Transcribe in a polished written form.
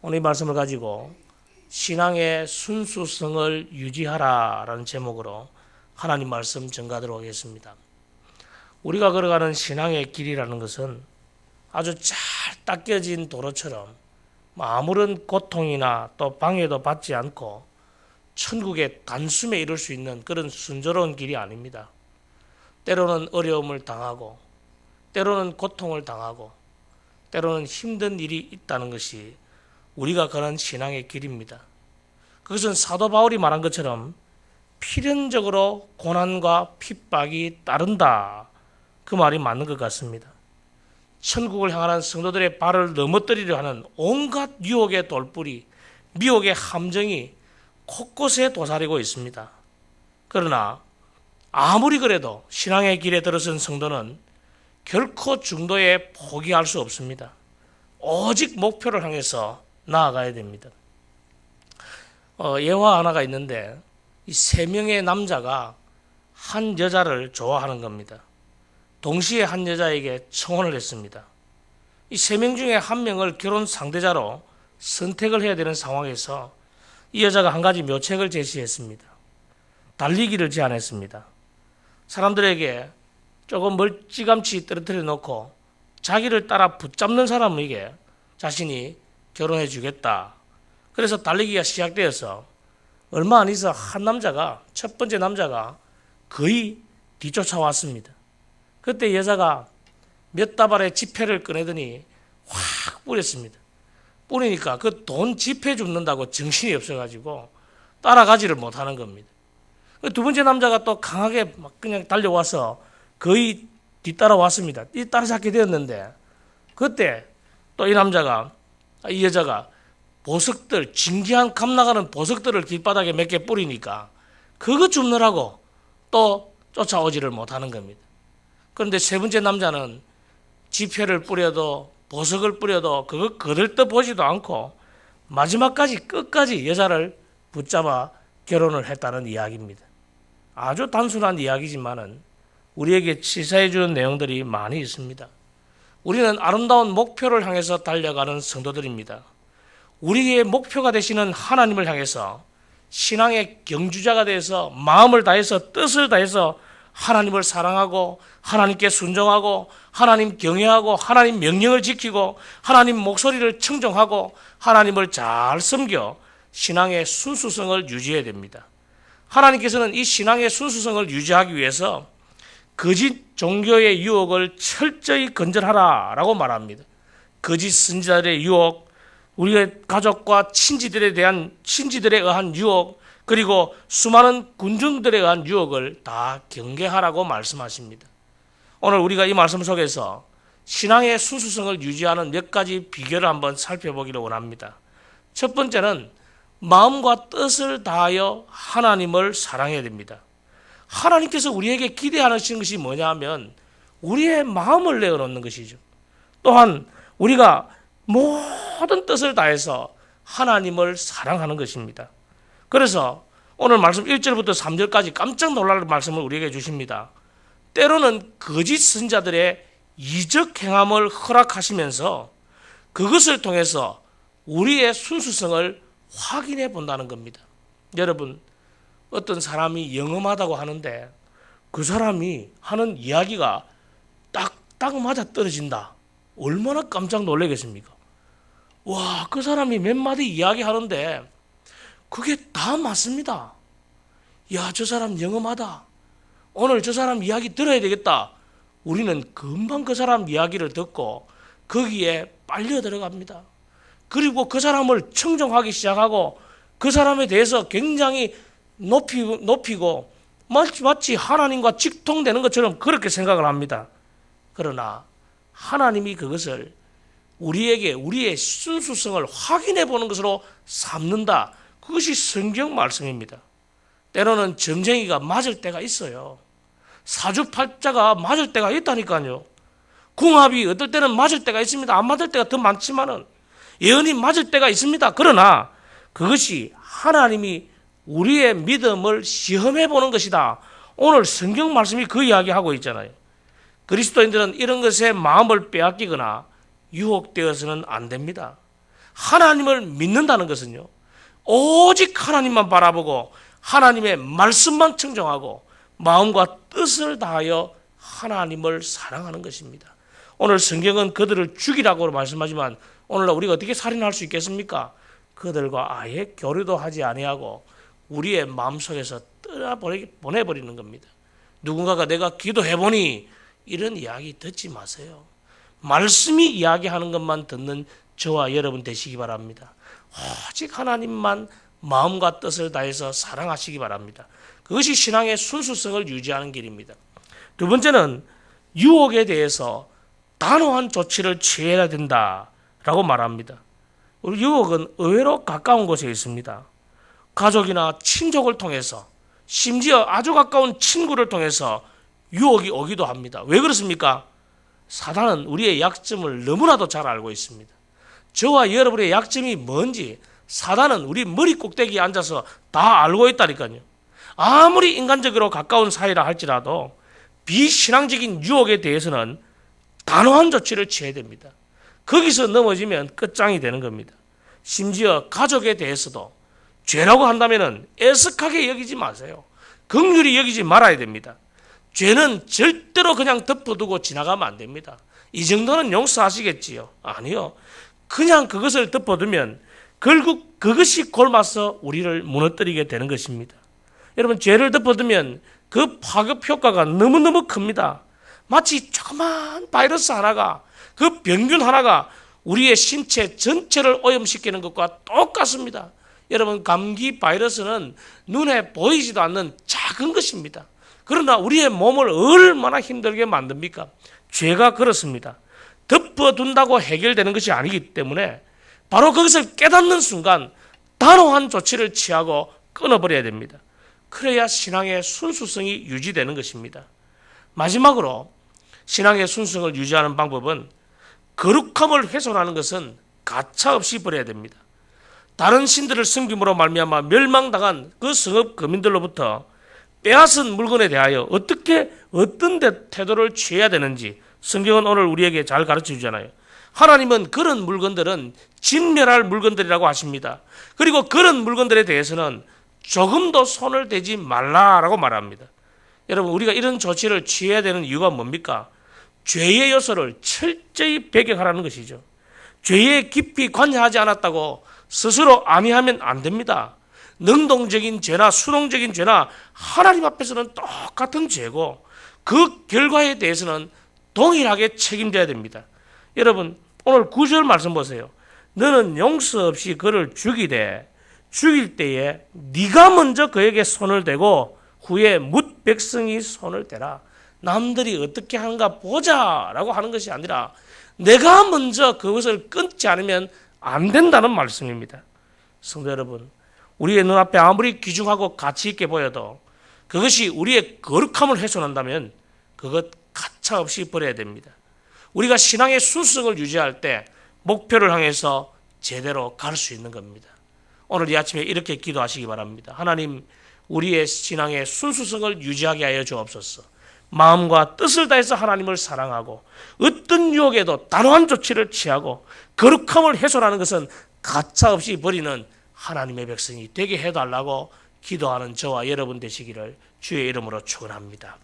오늘 이 말씀을 가지고 신앙의 순수성을 유지하라라는 제목으로 하나님 말씀 전가하도록 하겠습니다. 우리가 걸어가는 신앙의 길이라는 것은 아주 잘 닦여진 도로처럼 아무런 고통이나 또 방해도 받지 않고 천국의 단숨에 이룰 수 있는 그런 순조로운 길이 아닙니다. 때로는 어려움을 당하고 때로는 고통을 당하고 때로는 힘든 일이 있다는 것이 우리가 걸은 신앙의 길입니다. 그것은 사도 바울이 말한 것처럼 필연적으로 고난과 핍박이 따른다. 그 말이 맞는 것 같습니다. 천국을 향하는 성도들의 발을 넘어뜨리려 하는 온갖 유혹의 돌뿌리, 미혹의 함정이 곳곳에 도사리고 있습니다. 그러나 아무리 그래도 신앙의 길에 들어선 성도는 결코 중도에 포기할 수 없습니다. 오직 목표를 향해서 나아가야 됩니다. 예화 하나가 있는데 이 세 명의 남자가 한 여자를 좋아하는 겁니다. 동시에 한 여자에게 청혼을 했습니다. 이 세 명 중에 한 명을 결혼 상대자로 선택을 해야 되는 상황에서 이 여자가 한 가지 묘책을 제시했습니다. 달리기를 제안했습니다. 사람들에게 조금 멀찌감치 떨어뜨려 놓고 자기를 따라 붙잡는 사람에게 자신이 결혼해 주겠다. 그래서 달리기가 시작되어서 얼마 안 있어 한 남자가, 첫 번째 남자가 거의 뒤쫓아왔습니다. 그때 여자가 몇 다발의 지폐를 꺼내더니 확 뿌렸습니다. 뿌리니까 그 돈 지폐 줍는다고 정신이 없어가지고 따라가지를 못하는 겁니다. 두 번째 남자가 또 강하게 막 그냥 달려와서 거의 뒤따라왔습니다. 따라잡게 되었는데 그때 또 이 여자가 보석들, 진귀한 값 나가는 보석들을 길바닥에 몇 개 뿌리니까 그거 줍느라고 또 쫓아오지를 못하는 겁니다. 그런데 세 번째 남자는 지폐를 뿌려도 보석을 뿌려도 그거 거들떠 보지도 않고 마지막까지 끝까지 여자를 붙잡아 결혼을 했다는 이야기입니다. 아주 단순한 이야기지만은 우리에게 시사해 주는 내용들이 많이 있습니다. 우리는 아름다운 목표를 향해서 달려가는 성도들입니다. 우리의 목표가 되시는 하나님을 향해서 신앙의 경주자가 되어서 마음을 다해서 뜻을 다해서 하나님을 사랑하고 하나님께 순종하고 하나님 경외하고 하나님 명령을 지키고 하나님 목소리를 청정하고 하나님을 잘 섬겨 신앙의 순수성을 유지해야 됩니다. 하나님께서는 이 신앙의 순수성을 유지하기 위해서 거짓 종교의 유혹을 철저히 건절하라라고 말합니다. 거짓 선지자들의 유혹, 우리의 가족과 친지들에 의한 유혹, 그리고 수많은 군중들에 의한 유혹을 다 경계하라고 말씀하십니다. 오늘 우리가 이 말씀 속에서 신앙의 순수성을 유지하는 몇 가지 비결을 한번 살펴보기를 원합니다. 첫 번째는 마음과 뜻을 다하여 하나님을 사랑해야 됩니다. 하나님께서 우리에게 기대하시는 것이 뭐냐 하면 우리의 마음을 내어놓는 것이죠. 또한 우리가 모든 뜻을 다해서 하나님을 사랑하는 것입니다. 그래서 오늘 말씀 1절부터 3절까지 깜짝 놀랄 말씀을 우리에게 주십니다. 때로는 거짓 선지자들의 이적 행함을 허락하시면서 그것을 통해서 우리의 순수성을 확인해 본다는 겁니다. 여러분, 어떤 사람이 영험하다고 하는데 그 사람이 하는 이야기가 딱딱 맞아 떨어진다. 얼마나 깜짝 놀라겠습니까? 와, 그 사람이 몇 마디 이야기하는데 그게 다 맞습니다. 야, 저 사람 영험하다. 오늘 저 사람 이야기 들어야 되겠다. 우리는 금방 그 사람 이야기를 듣고 거기에 빨려 들어갑니다. 그리고 그 사람을 청정하기 시작하고 그 사람에 대해서 굉장히 높이고 마치 하나님과 직통되는 것처럼 그렇게 생각을 합니다. 그러나 하나님이 그것을 우리에게 우리의 순수성을 확인해 보는 것으로 삼는다. 그것이 성경 말씀입니다. 때로는 점쟁이가 맞을 때가 있어요. 사주팔자가 맞을 때가 있다니까요. 궁합이 어떨 때는 맞을 때가 있습니다. 안 맞을 때가 더 많지만은 예언이 맞을 때가 있습니다. 그러나 그것이 하나님이 우리의 믿음을 시험해 보는 것이다. 오늘 성경 말씀이 그 이야기하고 있잖아요. 그리스도인들은 이런 것에 마음을 빼앗기거나 유혹되어서는 안 됩니다. 하나님을 믿는다는 것은요, 오직 하나님만 바라보고 하나님의 말씀만 청정하고 마음과 뜻을 다하여 하나님을 사랑하는 것입니다. 오늘 성경은 그들을 죽이라고 말씀하지만 오늘날 우리가 어떻게 살인할 수 있겠습니까? 그들과 아예 교류도 하지 아니하고 우리의 마음속에서 보내버리는 겁니다. 누군가가 내가 기도해보니 이런 이야기 듣지 마세요. 말씀이 이야기하는 것만 듣는 저와 여러분 되시기 바랍니다. 오직 하나님만 마음과 뜻을 다해서 사랑하시기 바랍니다. 그것이 신앙의 순수성을 유지하는 길입니다. 두 번째는 유혹에 대해서 단호한 조치를 취해야 된다라고 말합니다. 우리 유혹은 의외로 가까운 곳에 있습니다. 가족이나 친족을 통해서, 심지어 아주 가까운 친구를 통해서 유혹이 오기도 합니다. 왜 그렇습니까? 사단은 우리의 약점을 너무나도 잘 알고 있습니다. 저와 여러분의 약점이 뭔지 사단은 우리 머리 꼭대기에 앉아서 다 알고 있다니까요. 아무리 인간적으로 가까운 사이라 할지라도 비신앙적인 유혹에 대해서는 단호한 조치를 취해야 됩니다. 거기서 넘어지면 끝장이 되는 겁니다. 심지어 가족에 대해서도 죄라고 한다면 애석하게 여기지 마세요. 긍휼히 여기지 말아야 됩니다. 죄는 절대로 그냥 덮어두고 지나가면 안 됩니다. 이 정도는 용서하시겠지요? 아니요. 그냥 그것을 덮어두면 결국 그것이 골마서 우리를 무너뜨리게 되는 것입니다. 여러분, 죄를 덮어두면 그 파급 효과가 너무너무 큽니다. 마치 조그만 바이러스 하나가, 그 병균 하나가 우리의 신체 전체를 오염시키는 것과 똑같습니다. 여러분, 감기 바이러스는 눈에 보이지도 않는 작은 것입니다. 그러나 우리의 몸을 얼마나 힘들게 만듭니까? 죄가 그렇습니다. 덮어둔다고 해결되는 것이 아니기 때문에 바로 그것을 깨닫는 순간 단호한 조치를 취하고 끊어버려야 됩니다. 그래야 신앙의 순수성이 유지되는 것입니다. 마지막으로 신앙의 순수성을 유지하는 방법은 거룩함을 훼손하는 것은 가차없이 버려야 됩니다. 다른 신들을 섬김으로 말미암아 멸망당한 그 성읍 거민들로부터 빼앗은 물건에 대하여 어떤 태도를 취해야 되는지 성경은 오늘 우리에게 잘 가르쳐 주잖아요. 하나님은 그런 물건들은 진멸할 물건들이라고 하십니다. 그리고 그런 물건들에 대해서는 조금도 손을 대지 말라라고 말합니다. 여러분, 우리가 이런 조치를 취해야 되는 이유가 뭡니까? 죄의 요소를 철저히 배격하라는 것이죠. 죄에 깊이 관여하지 않았다고 스스로 안위하면 안 됩니다. 능동적인 죄나 수동적인 죄나 하나님 앞에서는 똑같은 죄고 그 결과에 대해서는 동일하게 책임져야 됩니다. 여러분, 오늘 9절 말씀 보세요. 너는 용서 없이 그를 죽이되 죽일 때에 네가 먼저 그에게 손을 대고 후에 뭇 백성이 손을 대라. 남들이 어떻게 하는가 보자라고 하는 것이 아니라 내가 먼저 그것을 끊지 않으면 안 된다는 말씀입니다. 성도 여러분, 우리의 눈앞에 아무리 귀중하고 가치 있게 보여도 그것이 우리의 거룩함을 훼손한다면 그것 가차없이 버려야 됩니다. 우리가 신앙의 순수성을 유지할 때 목표를 향해서 제대로 갈 수 있는 겁니다. 오늘 이 아침에 이렇게 기도하시기 바랍니다. 하나님, 우리의 신앙의 순수성을 유지하게 하여 주옵소서. 마음과 뜻을 다해서 하나님을 사랑하고 어떤 유혹에도 단호한 조치를 취하고 거룩함을 훼손하는 것은 가차없이 버리는 하나님의 백성이 되게 해달라고 기도하는 저와 여러분 되시기를 주의 이름으로 축원합니다.